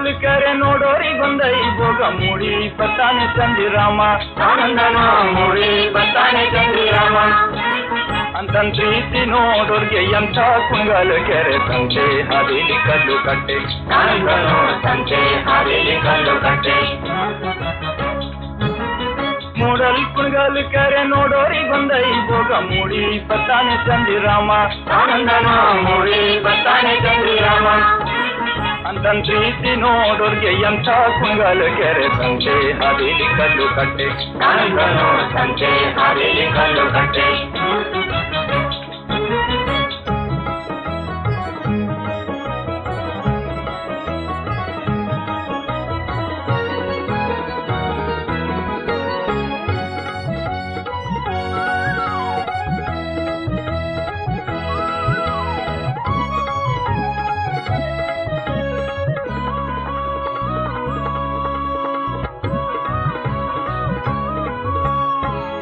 ಕುಣಿಗಲ್ ಕೆರೆ ನೋಡೋರಿ ಬಂದೈ ಭೋಗ ಮೂಡಿ ಬರ್ತಾನೆ ಚಂದಿರಾಮ ಆನಂದನ ಮೂಡಿ ಬರ್ತಾನೆ ಚಂದಿರಾಮ ಅಂತನ್ ಪ್ರೀತಿ ನೋಡೋರ್ಗೆ ಎಂಥ ಕುಣಿಗಲ್ ಕೆರೆ ಸಂಚೆ ಹಾದಿಲಿ ಕಲ್ಲು ಕಟ್ಟೆ ಆನಂದನು ಸಂಚೆ ಹಾದಿಲಿ ಕಲ್ಲು ಕಟ್ಟೆ ಮೂಡಲ್ ಕುಣಿಗಲ್ ಕೆರೆ ನೋಡೋರಿ ಬಂದೈ ಭೋಗ ಮೂಡಿ ಬರ್ತಾನೆ ಚಂದಿರಾಮ ಆನಂದನ ಮೂಡಿ ಬರ್ತಾನೆ ಚಂದಿರಾಮ ಅಂತನ್ ಪ್ರೀತಿ ನೋಡೋರ್ಗೆ ಎಂಥ ಕುಣಿಗಲ್ ಕೆರೆ ಸಂಚೆ ಹಾದಿಲಿ ಕಲ್ಲು ಕಟ್ಟೆ ಆನಂದನು ಸಂಚೆ ಹಾದಿಲಿ ಕಲ್ಲು ಕಟ್ಟೆ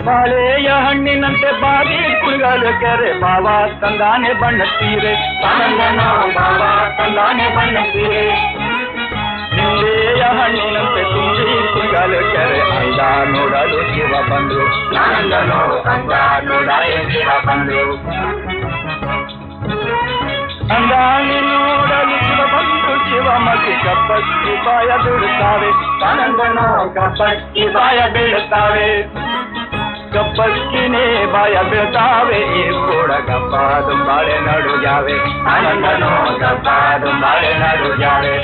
ಬಾಳೆಯ ಹಣ್ಣಿನಂತೆ ಬಾಗಿ ಕುಣಿಗಲ್ ಕೆರೆ ಬಾವ ತಂದಾನೆ ಬಣ್ಣ ಸೀರೆ ಆನಂದನ ಬಾಬಾ ತಂದಾನೆ ಬಣ್ಣ ಸೀರೆ ನಿಂಬೆಯ ಹಣ್ಣಿನಂತೆ ತುಂಬಿ ಕುಣಿಗಲ್ ಕೆರೆ ಅಂದ ನೋಡಲು ಶಿವ ಬಂದು ಆನಂದನು ಅಂದ ನೋಡಾಯ ಶಿವ ಬಂದು ಅಂದಾನಿ ನೋಡಲು ಶಿವ ಬಂದು ಶಿವ ಮತಿ ಕಪ್ಪಕ್ಕಿ ಬಾಯ ಬೀಳುತ್ತಾವೆ ಆನಂದನು ಕಪ್ಪಕ್ಕಿ ಬಾಯ ಬೀಳುತ್ತಾವೆ ಕಪ್ಪಕ್ಕಿನೇ ಬಾಯ ಬೀಳ್ತಾವೆ ಕೂಡ ಗಪ್ಪಾದು ಬಾಳೆ ನಡುಗಾವೆ ಆನಂದನು ಗಪ್ಪಾದು ಬಾಳೆ ನಡುಗಾವೆ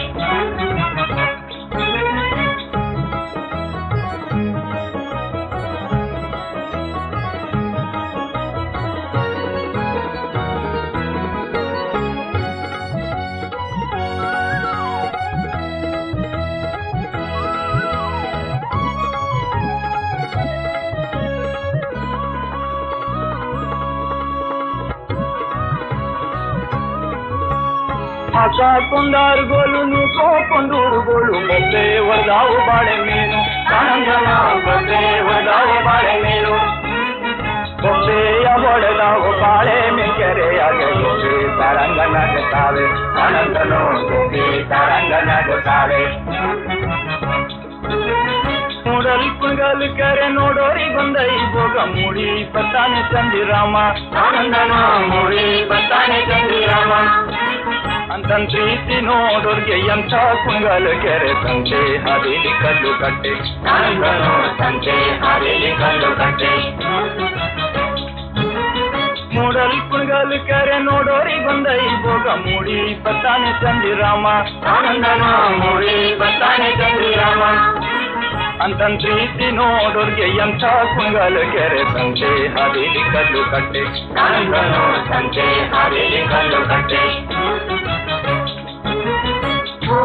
ಆಕ ಕೊಂದಾರು ಗೋಲು ನೂಕೋ ಕೊಂದೂರು ಗೋಳು ಮೊಬ್ಬೆ ಹೊಡೆದಾವು ಬಾಳೆ ಮೀನು ಆನಂದನ ಬೊಬ್ಬೆ ಹೊಡೆದಾವು ಬಾಳೆ ಮೀನು ಬೊಬ್ಬೆಯ ಹೊಡೆದಾವು ಬಾಳೆ ಮೆಕೆರೆಯಾಗ ಗೋಬಿ ತರಂಗ ನಗುತ್ತಾವೆ ಆನಂದನು ಗೋಪಿ ತರಂಗ ನಗುತ್ತಾವೆ ಮೂಡಲ್ ಕುಣಿಗಲ್ ಕೆರೆ ನೋಡೋರಿ ಬಂದೈ ಭೋಗ ಮೂಡಿ ಬರ್ತಾನೆ ಚಂದಿರಾಮ ಆನಂದನ ಮೂಡಿ ಬರ್ತಾನೆ ಚಂದಿರಾಮ ಅಂತನ್ ಪ್ರೀತಿ ನೋಡೋರ್ಗೆ ಎಂಥ ಕುಣಿಗಲ್ ಕೆರೆ ಸಂಚೆ ಹಾದಿಲಿ ಕಲ್ಲು ಕಟ್ಟೆ ಆನಂದನು ಸಂಚೆ ಹಾದಿಲಿ ಕಲ್ಲು ಕಟ್ಟೆ ಮೂಡಲ್ ಕುಣಿಗಲ್ ಕೆರೆ ನೋಡೋರಿ ಬಂದೈ ಭೋಗ ಮೂಡಿ ಬರ್ತಾನೆ ಚಂದಿರಾಮ ಆನಂದನ ಮೂಡಿ ಬರ್ತಾನೆ ಚಂದಿರಾಮ ಅಂತನ್ ಪ್ರೀತಿ ನೋಡೋರ್ಗೆ ಎಂಥ ಕುಣಿಗಲ್ ಕೆರೆ ಸಂಚೆ ಹಾದಿಲಿ ಕಲ್ಲು ಕಟ್ಟೆ ಆನಂದನು ಸಂಚೆ ಹಾದಿಲಿ ಕಲ್ಲು ಕಟ್ಟೆ ಓ